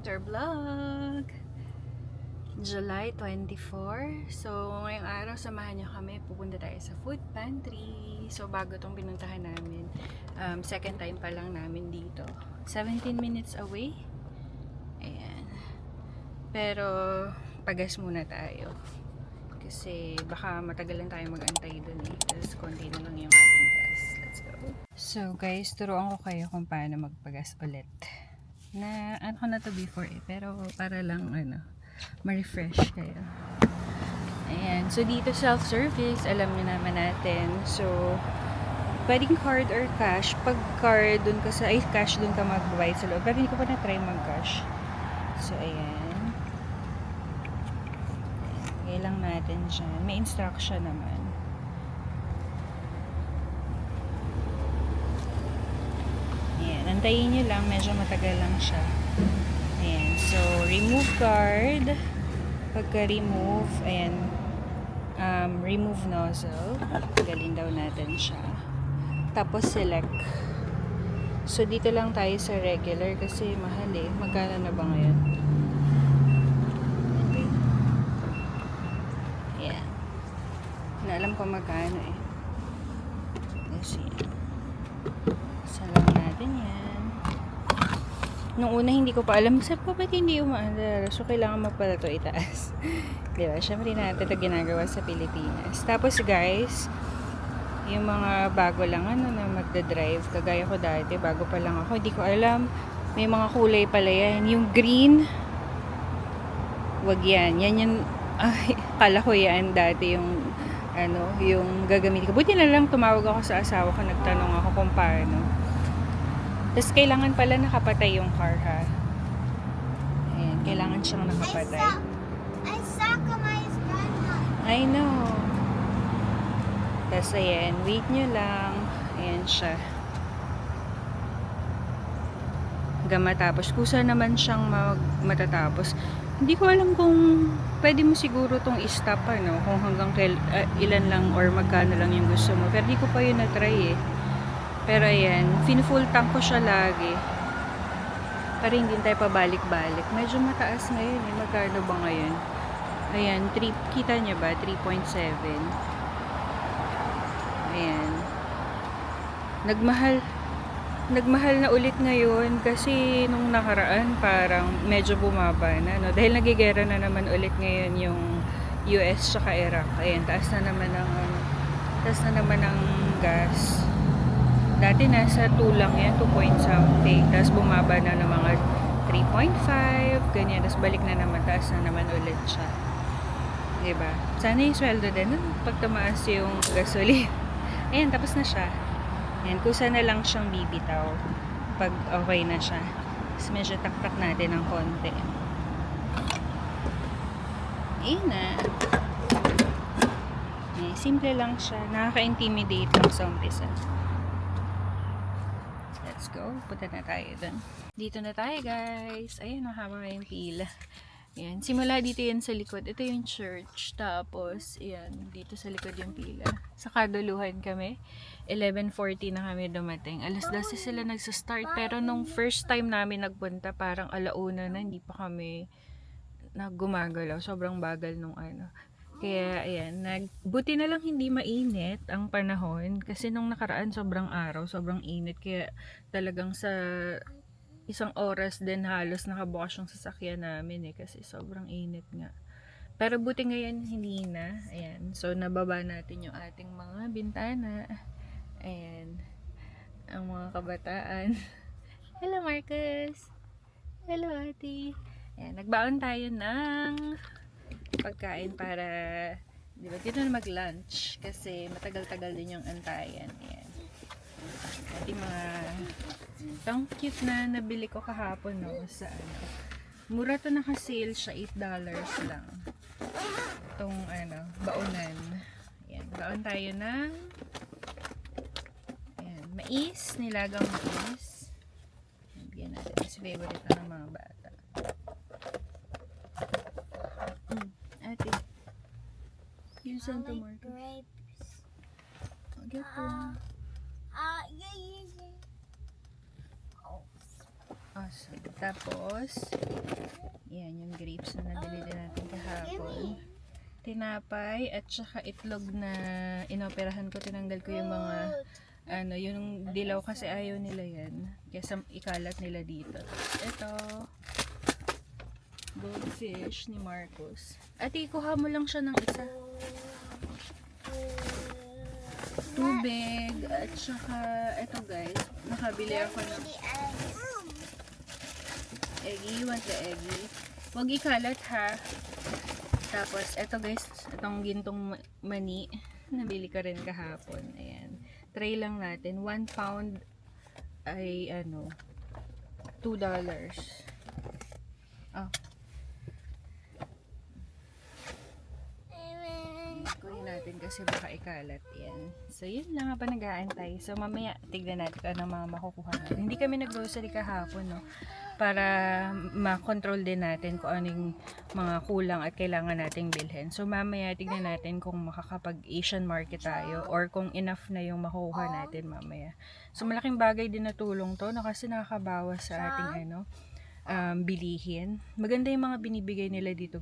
our vlog. July 24. So, ngayong araw, samahan nyo kami. Pupunta tayo sa food pantry. So, bago tong pinuntahan namin. Second time pa lang namin dito. 17 minutes away. Ayan. Pero, pagas muna tayo. Kasi, baka matagalan tayo mag-antay dun eh. Tapos, konti na lang yung ating gas. Let's go. So, guys, turuan ko kayo kung paano magpagas ulit. Na ano ko na to before eh, pero para lang ma-refresh kayo. Ayan, so dito self-service, alam niyo naman natin. So pwedeng card or cash. Pag card dun ka sa cash dun ka magbabayad sa loob, pero hindi ko pa na-try mag-cash. So ayan, lagay lang natin dyan, may instruction naman. Antayin nyo lang, medyo matagal lang siya. Ayan, so remove card. Pagka-remove, ayan, remove nozzle. Galin daw natin siya. Tapos select. So dito lang tayo sa regular kasi mahal eh. Magkano na ba ngayon? Okay. Ayan. Naalam ko magkano eh. Let's see. Salang natin yan. Nung una hindi ko pa alam, sabi ko ba't hindi umaandar? So kailangan mo pala ito itaas. Diba? Siyempre natin ito ginagawa sa Pilipinas. Tapos guys, yung mga bago lang na magdadrive, kagaya ko dati, bago pa lang ako, hindi ko alam, may mga kulay pala yan. Yung green, wag yan. Yan yung, kala ko yan dati yung, yung gagamitin ko. Buti na lang tumawag ako sa asawa ko, nagtanong ako kung paano. Tapos kailangan pala nakapatay yung car ha. Ayan, kailangan siyang nakapatay. I sacrificed grandma. I know. Tapos ayan, wait nyo lang. Ayan siya. Hanggang matapos. Kusa naman siyang matatapos. Hindi ko alam kung pwede mo siguro tong i-stop kung hanggang ilan lang or magkano lang yung gusto mo. Pero di ko pa yun na-try eh. Pero ayan, full tank ko siya lagi. Para hindi tayo pabalik-balik. Medyo mataas ngayon eh. Magkano ba ngayon? Ayan, kita niya ba? 3.7. Ayan. Nagmahal na ulit ngayon kasi nung nakaraan parang medyo bumaba na. No? Dahil nagigera na naman ulit ngayon yung US tsaka Iraq. Ayan, taas na naman ng gas. Dati nasa 2 lang yan, 2 point something. Tapos bumaba na ng mga 3.5, ganyan. Tapos balik na naman, taas na naman ulit siya. Diba? Sana yung sweldo din. Pag tumaas yung gasoline. Ayan, tapos na siya. Ayan, kusa na lang siyang bibitaw. Pag okay na siya. Tapos medyo taktak natin ng konti. Ayan na. Ayan, simple lang siya. Nakaka-intimidate lang sa umpisa. Let's go. Punta na tayo dun. Dito na tayo, guys. Ayun, mahaba yung pila. Ayan. Simula dito yan sa likod. Ito yung church. Tapos, ayan. Dito sa likod yung pila. Sa kaduluhan kami. 11:40 na kami dumating. Alas 12 sila nagsa-start. Pero nung first time namin nagpunta, parang alauna na. Hindi pa kami naggumagalaw. Sobrang bagal nung Kaya, ayan, buti na lang hindi mainit ang panahon. Kasi nung nakaraan, sobrang araw, sobrang init. Kaya talagang sa isang oras din halos nakabukas yung sasakyan namin kasi sobrang init nga. Pero buti ngayon, hindi na. Ayan, so nababa natin yung ating mga bintana. Ayan, ang mga kabataan. Hello, Marcus! Hello, ate! Ayan, nagbaon tayo ng pagkain para di ba dito na mag-lunch kasi matagal-tagal din yung antayan. Ayan. Ating mga itong cute na nabili ko kahapon sa mura to, naka-sale siya, $8 lang. Itong baonan. Ayan, baon tayo ng ayan, mais, nilagang mais. Bigyan natin kasi favorite ng mga bata. Ate, yung Santa Marcos. Grapes. Get one. Yeah. Oh, So, tapos, yan yung grapes na nabili din natin kahapon. Tinapay at saka itlog na inoperahan ko. Tinanggal ko yung mga yung dilaw kasi ayaw nila yan. Kaya ikalat nila dito. Ito, goldfish ni Marcos. Ate, kuha mo lang siya ng isa. Tubig at saka ito guys, nakabili ako ng eggy. You want the eggy? Huwag ikalat ha. Tapos ito guys, itong gintong mani, nabili ko rin kahapon. Ayan. Tray lang natin. 1 pound ay $2. Oh. Kunin natin kasi baka ikalat yan. So, yun lang habang nag-aantay. So, mamaya tignan natin kung anong mga makukuha natin. Hindi kami nag-grocery kahapon, no? Para ma-control din natin kung anong mga kulang at kailangan nating bilhin. So, mamaya tignan natin kung makakapag-Asian market tayo or kung enough na yung makukuha natin mamaya. So, malaking bagay din na tulong to, no? Kasi nakakabawas sa ating bilihin. Maganda yung mga binibigay nila dito,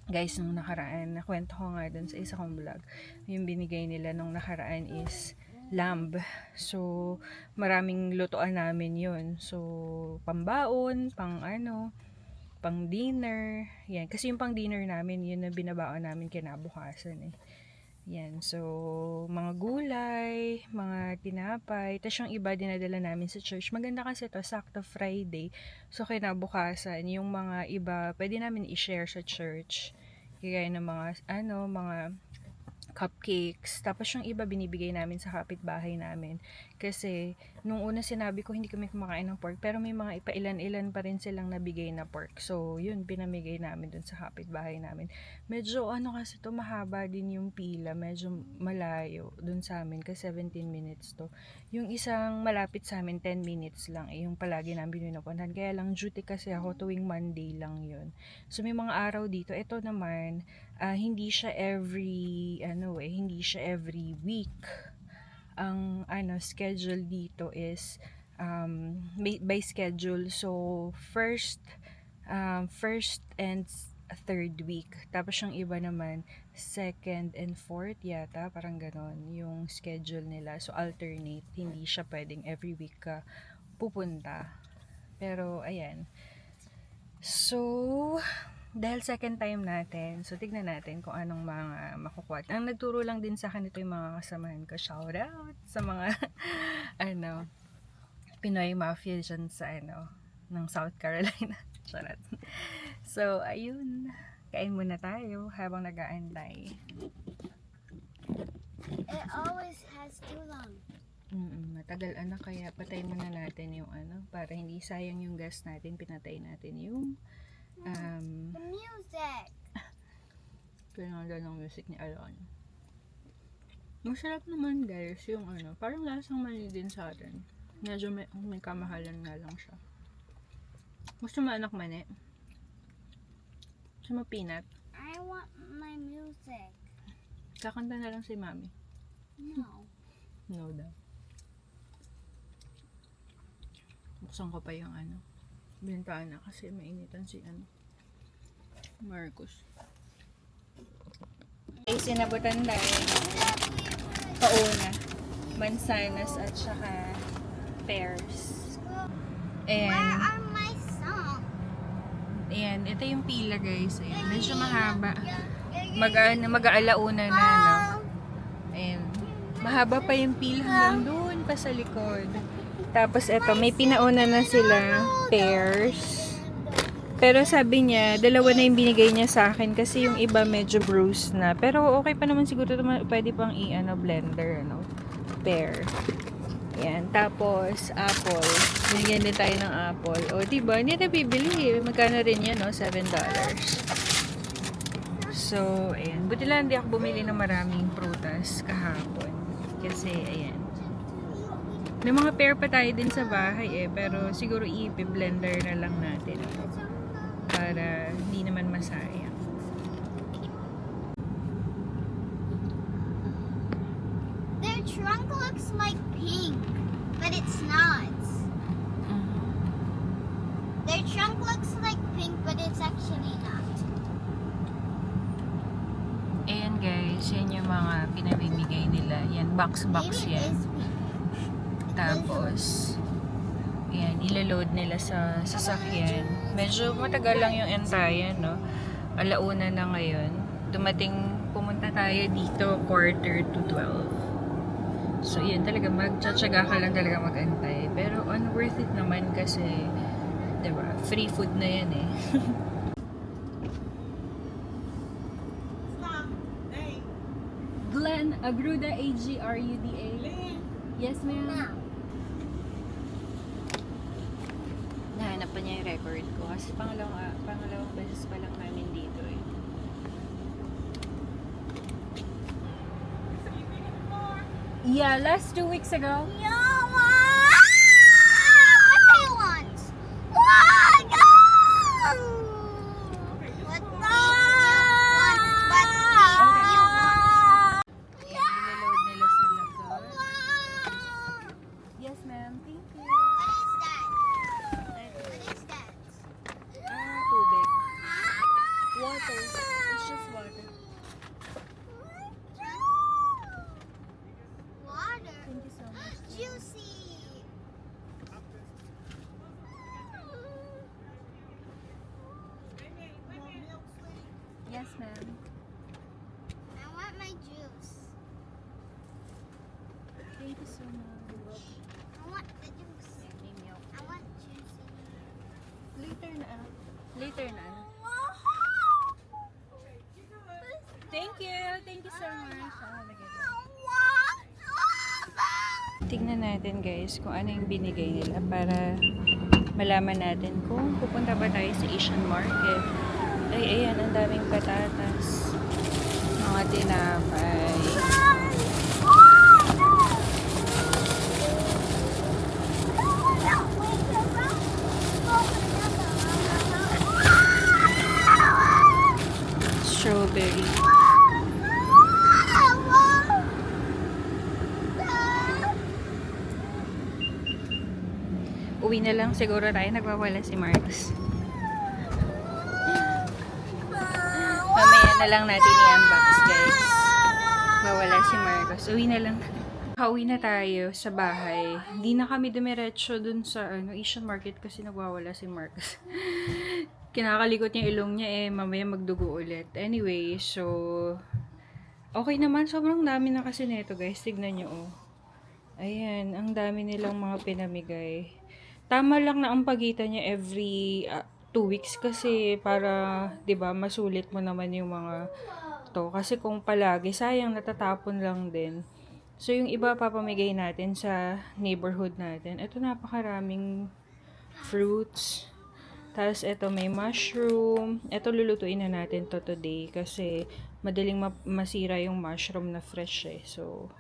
guys, nung nakaraan, nakwento ko nga dun sa isa kong vlog, yung binigay nila nung nakaraan is lamb. So, maraming lutuan namin yun. So, pambaon, pang dinner. Yan. Kasi yung pang dinner namin, yun na binabaon namin kinabukasan eh. Yan. So, mga gulay, mga tinapay. Tapos yung iba dinadala namin sa church. Maganda kasi to sakto Friday. So, kinabukasan, yung mga iba, pwede namin i-share sa church. Kaya ng mga cupcakes. Tapos yung iba binibigay namin sa kapitbahay namin. Kasi, nung una sinabi ko hindi kami kumakain ng pork. Pero may mga ipailan-ilan pa rin silang nabigay na pork. So, yun, pinamigay namin dun sa kapitbahay namin. Medyo, kasi to mahaba din yung pila. Medyo malayo dun sa amin. Kasi 17 minutes to. Yung isang malapit sa amin, 10 minutes lang. Yung palagi namin pinupuntahan. Kaya lang, duty kasi ako tuwing Monday lang yun. So, may mga araw dito. Ito naman, hindi siya every week. Ang schedule dito is by schedule. So first and third week. Tapos yung iba naman second and fourth yata, parang ganon yung schedule nila. So alternate, hindi siya pwedeng every week ka pupunta. Pero ayan. So dahil second time natin, so tignan natin kung anong mga makukuha. Ang nagturo lang din sa akin ito yung mga kasamahan ko. Shout out sa mga Pinoy Mafia dyan sa ng South Carolina. Charot. So, ayun. Kain muna tayo habang nag-aantay. It always has too long. Matagal kaya patay muna natin yung para hindi sayang yung gas natin, pinatay natin yung The music. pinaganda ng music ni Alon. Masarap naman guys yung parang lasang mani din sa atin. Medyo may kamahalan nga lang siya. Gusto mo anak mani? Gusto mo peanut? I want my music. Kakanta na lang si mami. No. No daw. Buksan ko pa yung bintana kasi mainitan si Marcos. Okay, sinabutan tayo pauna, mansanas at saka pears. Where And are my songs? ayan, ito yung pila guys. Ayan, medyo mahaba. Mag-aalauna na Ayan. Mahaba pa yung pila hanggang doon pa sa likod. Tapos eto, may pinauna na sila pears. Pero sabi niya, dalawa na yung binigay niya sa akin kasi yung iba medyo bruised na. Pero okay pa naman siguro pwede pang blender, pear. Yan, tapos apple. Binigyan din tayo ng apple. O, diba? Hindi na bibili. Magkano rin yan, $7. So, ayan. Buti lang hindi ako bumili ng maraming prutas kahapon. Kasi, ayan. May mga pear pa tayo din sa bahay pero siguro i-blender na lang natin para hindi naman masayang. Their trunk looks like pink, but it's not. looks like pink, but it's actually not. Ayan guys, yan yung mga pinamimigay nila. Yan, box-box Maybe it yan. is pink. Tapos, ayan, ilaload nila sa sasakyan. Medyo matagal lang yung entayan, no? Alauna na ngayon. Pumunta tayo dito 11:45. So, yun talaga, magtsatsaga ka lang talaga mag-antay. Pero, worth it naman kasi, diba, free food na yan eh. Glenn Agruda, Agruda. Yes, ma'am. Now. Nahanap pa niya yung record ko kasi pangalawang beses pa lang namin dito eh. Yeah, last 2 weeks ago. What do you want? What? What do you want? What do you want? Niload nila sa lakad. Yes, ma'am. Thank you. What is that? What is that? Tubig. Water. It's just water. Water. Thank you so much. Juicy. Yes, ma'am. I want my juice. Thank you so much. I want the juice. I want juicy. Later na. Later na. Thank you. Thank you so much. Tignan natin guys kung ano yung binigay nila para malaman natin kung pupunta ba tayo sa Asian market. Ay, ayan, ang daming patatas. Mga tinapay. Strawberry. Uwi na lang siguro tayo. Nagwawala si Marcos. Mamaya na lang natin i-unbox guys. Bawala si Marcos. Uwi na lang. Kauwi na tayo sa bahay. Hindi na kami dumiretso dun sa Asian market kasi nagwawala si Marcos. Kinakalikot niya ilong niya mamaya magdugo ulit. Anyway, so okay naman. Sobrang dami na kasi neto guys. Tignan nyo Ayan, ang dami nilang mga pinamigay. Tama lang na ang pagitan niya every 2 weeks kasi para, 'di ba, masulit mo naman yung mga to kasi kung palagi sayang natatapon lang din. So yung iba papamigay natin sa neighborhood natin. Ito napakaraming fruits. Tapos ito may mushroom. Ito lulutuin na natin to today kasi madaling masira yung mushroom na fresh So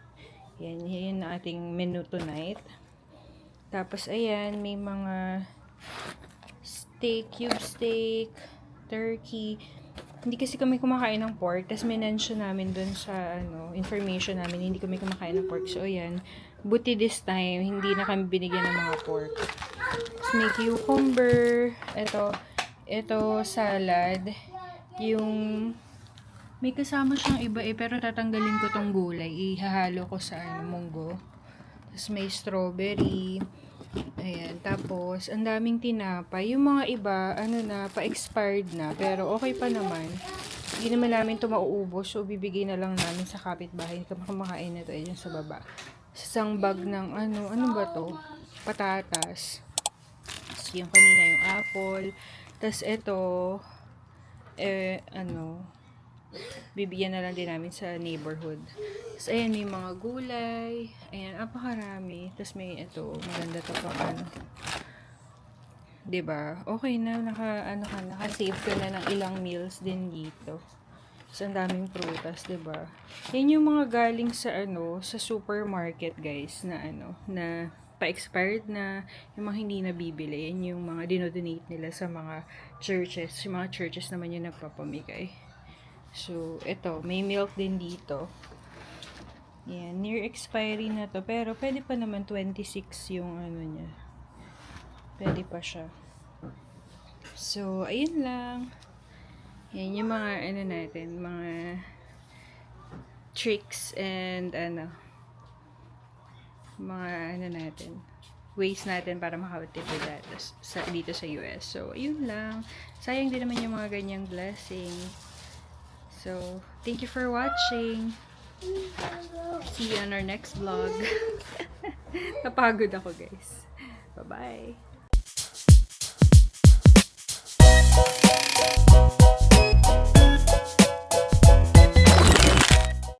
yan ang ating menu tonight. Tapos, ayan, may mga steak, cube steak, turkey. Hindi kasi kami kumakain ng pork. Tapos, minention namin dun sa, information namin, hindi kami kumakain ng pork. So, ayan, buti this time, hindi na kami binigyan ng mga pork. Tapos, may cucumber. Ito, salad. May kasama siyang iba pero tatanggalin ko tong gulay. Ihahalo ko sa munggo. Tapos may strawberry. Ayan. Tapos, ang daming tinapay. Yung mga iba, pa-expired na. Pero okay pa naman. Hindi naman namin ito mauubos. So, bibigay na lang namin sa kapitbahay. Kumakain na ito. Ayan sa baba. Isang bag ng, ano ba to? Patatas. Tapos, yung kanina yung apple. Tapos, ito, bibigyan na lang din namin sa neighborhood. Tapos, ayan, may mga gulay. Ayan, napakarami. Tapos, may ito, maganda to pang diba? Okay na, naka-save ka na ng ilang meals din dito. Tapos, ang daming prutas, diba? Yan yung mga galing sa, sa supermarket, guys, na pa-expired na, yung mga hindi nabibili. Yan yung mga dinodonate nila sa mga churches. Yung mga churches naman yung nagpapamigay. So, ito, may milk din dito. Yan, near expiry na to. Pero, pwede pa naman 26 yung niya. Pwede pa siya. So, ayun lang. Yan yung mga, ano natin, mga tricks and, mga, natin, ways natin para makatipid dito sa US. So, ayun lang. Sayang din naman yung mga ganyang blessing. So, thank you for watching. See you on our next vlog. Napagod ako, guys. Bye-bye.